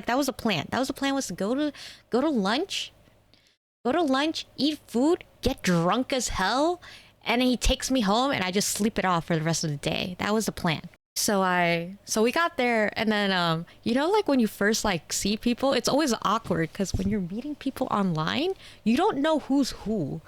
That was a plan. That was the plan, was to go to lunch, eat food, get drunk as hell, and then he takes me home and I just sleep it off for the rest of the day. That was the plan. So we got there, and then you know, like when you first like see people, it's always awkward because when you're meeting people online, you don't know who's who.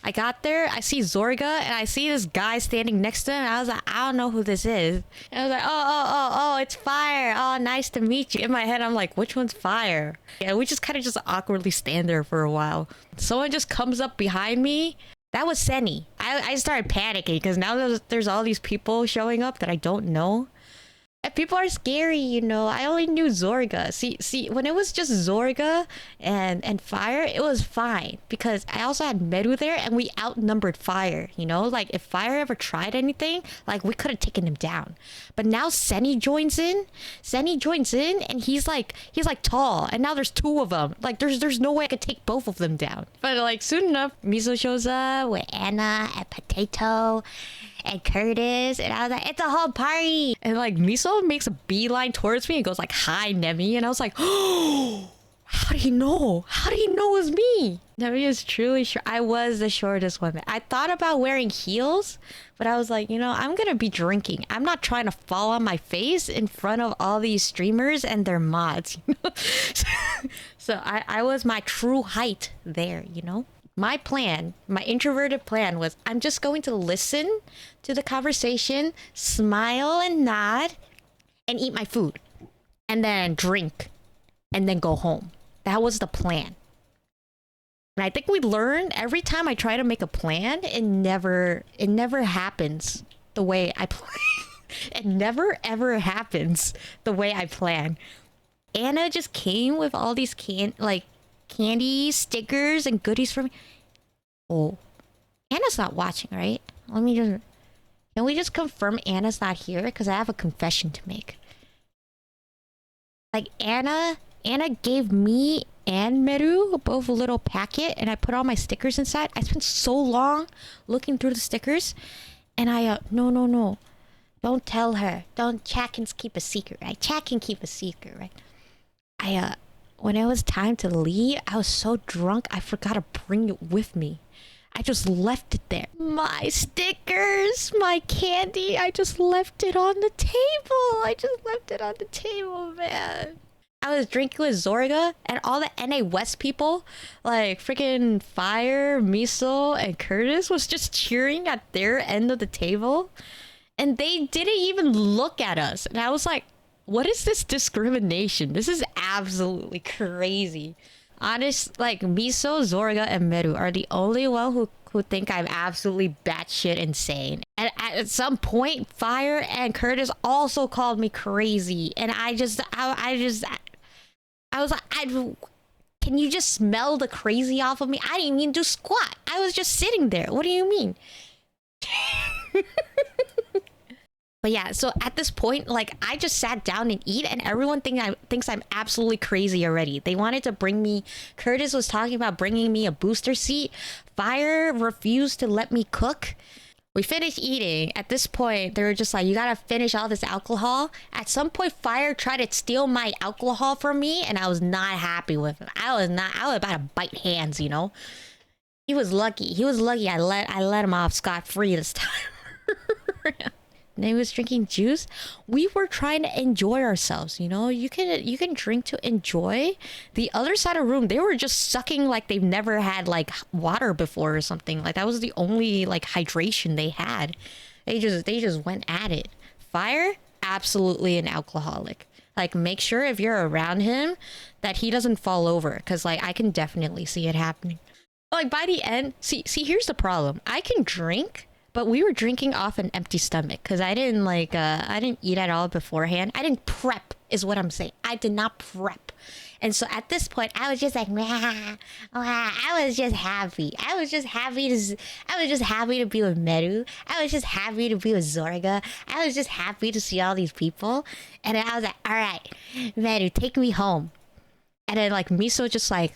I got there, I see Zorga, and I see this guy standing next to him, and I was like, I don't know who this is. And I was like, oh, it's Fire. Oh, nice to meet you. In my head, I'm like, which one's Fire? Yeah, we just kind of just awkwardly stand there for a while. Someone just comes up behind me. That was Senny. I started panicking because now there's all these people showing up that I don't know. And people are scary, you know. I only knew Zorga. See, when it was just Zorga and Fire, it was fine because I also had Meru there, and we outnumbered Fire. You know, like if Fire ever tried anything, like we could have taken him down. But now Senny joins in. And he's like tall, and now there's two of them. Like there's no way I could take both of them down. But like soon enough, Miso shows up with Anna and Potato and Curtis, and I was like, it's a whole party. And like Miso makes a beeline towards me and goes like, hi Nemi. And I was like, oh, how do you know it was me? Nemi is truly sure. I was the shortest one. I thought about wearing heels, but I was like, you know, I'm gonna be drinking. I'm not trying to fall on my face in front of all these streamers and their mods, you know. So I was my true height there, you know. My plan, my introverted plan, was I'm just going to listen to the conversation, smile and nod, and eat my food. And then drink. And then go home. That was the plan. And I think we learned every time I try to make a plan, it never happens the way I plan. It never ever happens the way I plan. Anna just came with all these candy, stickers, and goodies for me. Oh, Anna's not watching, right? Can we just confirm Anna's not here? Because I have a confession to make. Like Anna gave me and Meru both a little packet, and I put all my stickers inside. I spent so long looking through the stickers, and no. Don't tell her. Chat can keep a secret, right? Chat can keep a secret, right? When it was time to leave, I was so drunk, I forgot to bring it with me. I just left it there. My stickers, my candy, I just left it on the table. Man. I was drinking with Zorga, and all the NA West people, like freaking Fire, Miso, and Curtis, was just cheering at their end of the table. And they didn't even look at us. And I was like, what is this discrimination? This is absolutely crazy. Honest, like Miso, Zorga, and Meru are the only one who think I'm absolutely batshit insane. And at some point, Fire and Curtis also called me crazy. And I was like, can you just smell the crazy off of me? I didn't even do squat. I was just sitting there. What do you mean? But yeah, so at this point, like, I just sat down and eat, and everyone thinks I'm absolutely crazy already. They wanted to bring me... Curtis was talking about bringing me a booster seat. Fire refused to let me cook. We finished eating. At this point, they were just like, you gotta finish all this alcohol. At some point, Fire tried to steal my alcohol from me, and I was not happy with it. I was about to bite hands, you know? He was lucky. I let him off scot-free this time. And he was drinking juice. We were trying to enjoy ourselves, you know. You can drink to enjoy. The other side of the room, they were just sucking like they've never had like water before or something. Like that was the only like hydration they had. They just went at it. Fire, absolutely an alcoholic. Like make sure if you're around him that he doesn't fall over, because like I can definitely see it happening. Like by the end, see here's the problem. I can drink. But we were drinking off an empty stomach because I didn't eat at all beforehand. I didn't prep is what I'm saying. I did not prep. And so at this point, I was just like, I was just happy. I was just happy to be with Meru. I was just happy to be with Zorga. I was just happy to see all these people. And then I was like, all right, Meru, take me home. And then like Miso just like,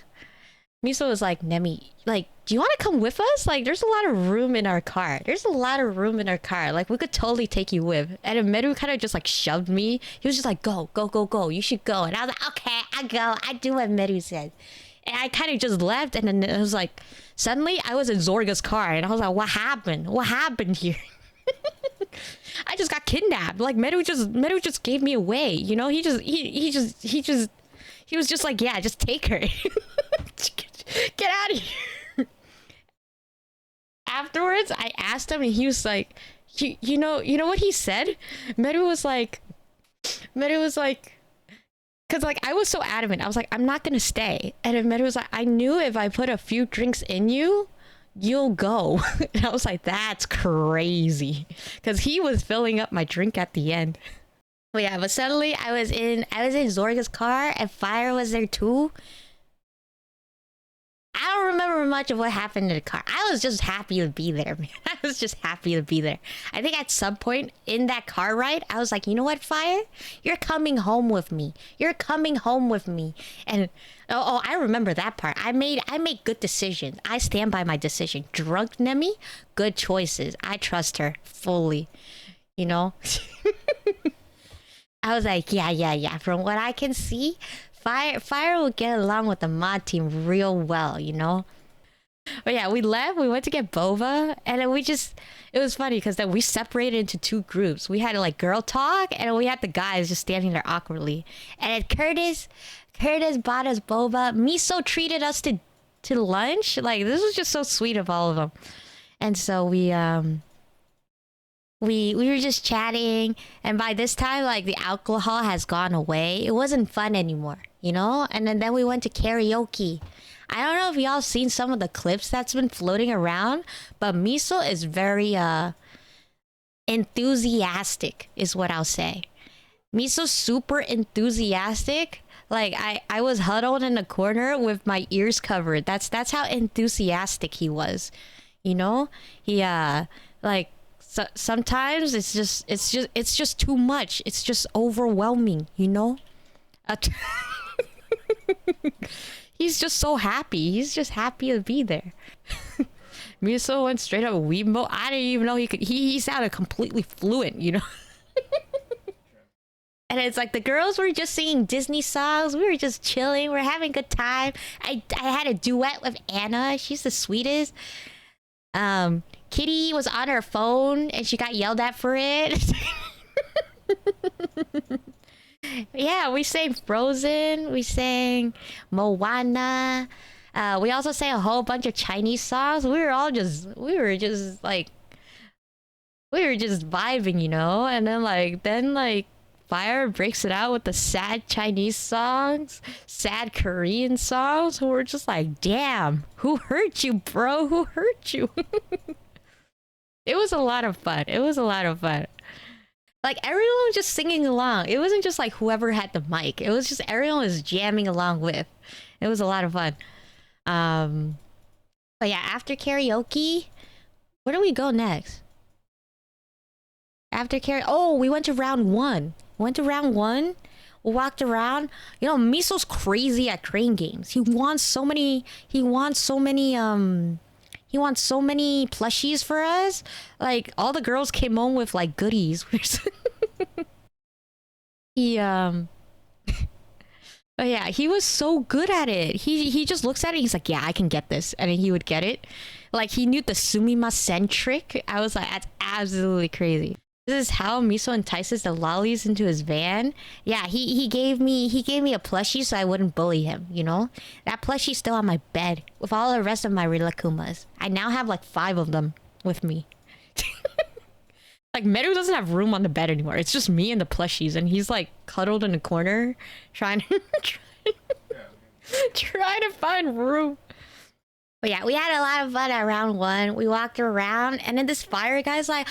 Miso was like, Nemi, like, do you want to come with us? Like, there's a lot of room in our car. There's a lot of room in our car. Like, we could totally take you with. And then Meru kind of just like shoved me. He was just like, go, go, go, go. You should go. And I was like, okay, I go. I do what Meru said. And I kind of just left. And then it was like, suddenly I was in Zorga's car. And I was like, what happened? What happened here? I just got kidnapped. Like, Meru just gave me away. You know, he was just like, yeah, just take her. Get out of here. Afterwards, I asked him and he was like, you know what he said? Meru was like, because like I was so adamant. I was like, I'm not gonna stay. And then Meru was like, I knew if I put a few drinks in you, you'll go. And I was like, that's crazy. Because he was filling up my drink at the end. But yeah, but suddenly I was in Zorga's car and Fire was there too. I don't remember much of what happened in the car. I was just happy to be there, man. I was just happy to be there. I think at some point in that car ride, I was like, you know what, Fire? You're coming home with me. You're coming home with me. And oh, I remember that part. I made good decisions. I stand by my decision. Drunk Nemi, good choices. I trust her fully. You know? I was like, yeah. From what I can see, Fire will get along with the mod team real well, you know? But yeah, we left, we went to get boba, and then it was funny because then we separated into two groups. We had like girl talk, and then we had the guys just standing there awkwardly. And then Curtis bought us boba. Miso treated us to lunch. Like, this was just so sweet of all of them. And so we were just chatting, and by this time, like, the alcohol has gone away. It wasn't fun anymore, you know? And then we went to karaoke. I don't know if y'all seen some of the clips that's been floating around, but Miso is very enthusiastic, is what I'll say. Miso's super enthusiastic. Like, I was huddled in the corner with my ears covered. That's how enthusiastic he was. You know? He like, so sometimes it's just too much. It's just overwhelming, you know? He's just so happy. He's just happy to be there. Miso went straight up weeb mode. I didn't even know he could. He sounded completely fluent, you know? And it's like the girls were just singing Disney songs. We were just chilling. We're having a good time. I had a duet with Anna. She's the sweetest. Kitty was on her phone and she got yelled at for it. Yeah, we sang Frozen. We sang Moana. We also sang a whole bunch of Chinese songs. We were just vibing, you know? And then Fire breaks it out with the sad Chinese songs, sad Korean songs. We're just like, damn, who hurt you, bro? Who hurt you? It was a lot of fun. Like, everyone was just singing along. It wasn't just like whoever had the mic. It was just everyone was jamming along with. It was a lot of fun. But yeah, after karaoke, where do we go next? After karaoke, we went to round one. We walked around. You know, Miso's crazy at crane games. He wants so many plushies for us. Like, all the girls came home with like goodies. But yeah, he was so good at it. He just looks at it, he's like, yeah, I can get this. And then he would get it. Like, he knew the sumimasen trick. I was like, that's absolutely crazy. This is how Miso entices the lollies into his van. Yeah, he gave me a plushie so I wouldn't bully him, you know? That plushie's still on my bed with all the rest of my Rilakumas. I now have like 5 of them with me. Like, Meru doesn't have room on the bed anymore. It's just me and the plushies, and he's like cuddled in a corner trying to find room. But yeah, we had a lot of fun at round 1. We walked around, and then this Fire guy's like,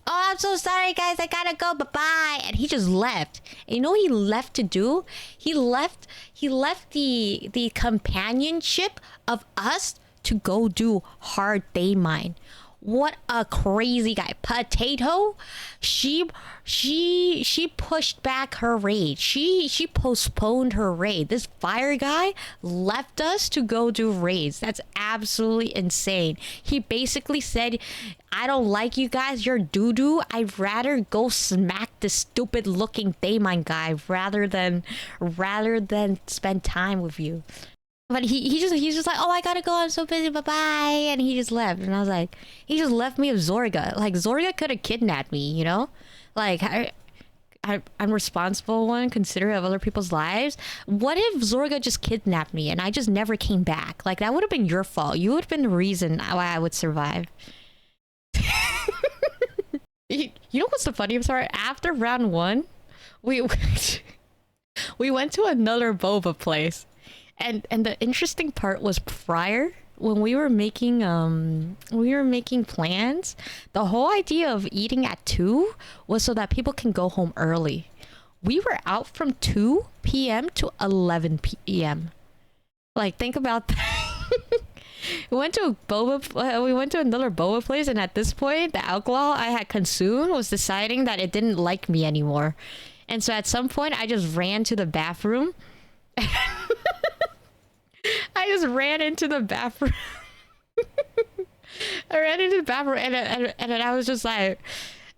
oh, I'm so sorry, guys. I gotta go. Bye-bye. And he just left. And you know what he left to do? He left the companionship of us to go do hard day mine. What a crazy guy. Potato, she pushed back her raid. She postponed her raid. This fire guy left us to go do raids. That's absolutely insane. He basically said, I don't like you guys, you're doo-doo. I'd rather go smack this stupid looking Daemon guy rather than spend time with you. But he's just like, oh, I gotta go, I'm so busy, bye bye, and he just left. And I was like, he just left me with Zorga. Like, Zorga could have kidnapped me, you know? Like, I'm responsible one, considerate of other people's lives. What if Zorga just kidnapped me and I just never came back? Like, that would have been your fault. You would have been the reason why I would survive. You know what's the funniest part? After round 1, we went to another boba place. And the interesting part was prior, when we were making plans, the whole idea of eating at 2 was so that people can go home early. We were out from 2 p.m. to 11 p.m. Like, think about that. We went to another boba place, and at this point, the alcohol I had consumed was deciding that it didn't like me anymore. And so at some point, I just ran to the bathroom. I just ran into the bathroom. I ran into the bathroom, and then I was just like,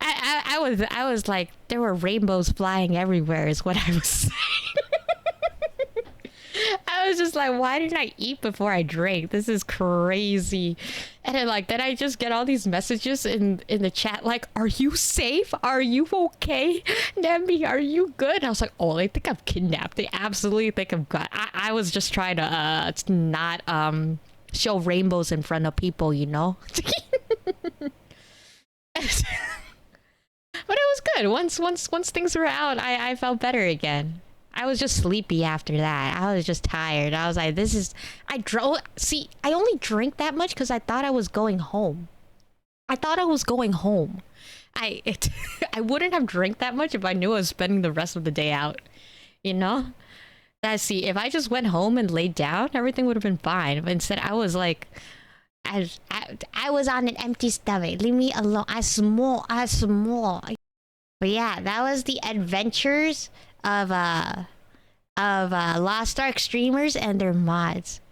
I was like, there were rainbows flying everywhere is what I was saying. I was just like, why didn't I eat before I drank? This is crazy. And then I just get all these messages in the chat like, are you safe? Are you okay? Nemi, are you good? And I was like, oh, they think I'm kidnapped. They absolutely think I'm good. I was just trying to not show rainbows in front of people, you know? But it was good. Once things were out, I felt better again. I was just sleepy after that. I was just tired. I was like, see, I only drank that much because I thought I was going home. I wouldn't have drank that much if I knew I was spending the rest of the day out. You know? See, if I just went home and laid down, everything would have been fine. But instead, I was like, I was on an empty stomach. Leave me alone. I small. But yeah, that was the adventures of Lost Ark streamers and their mods.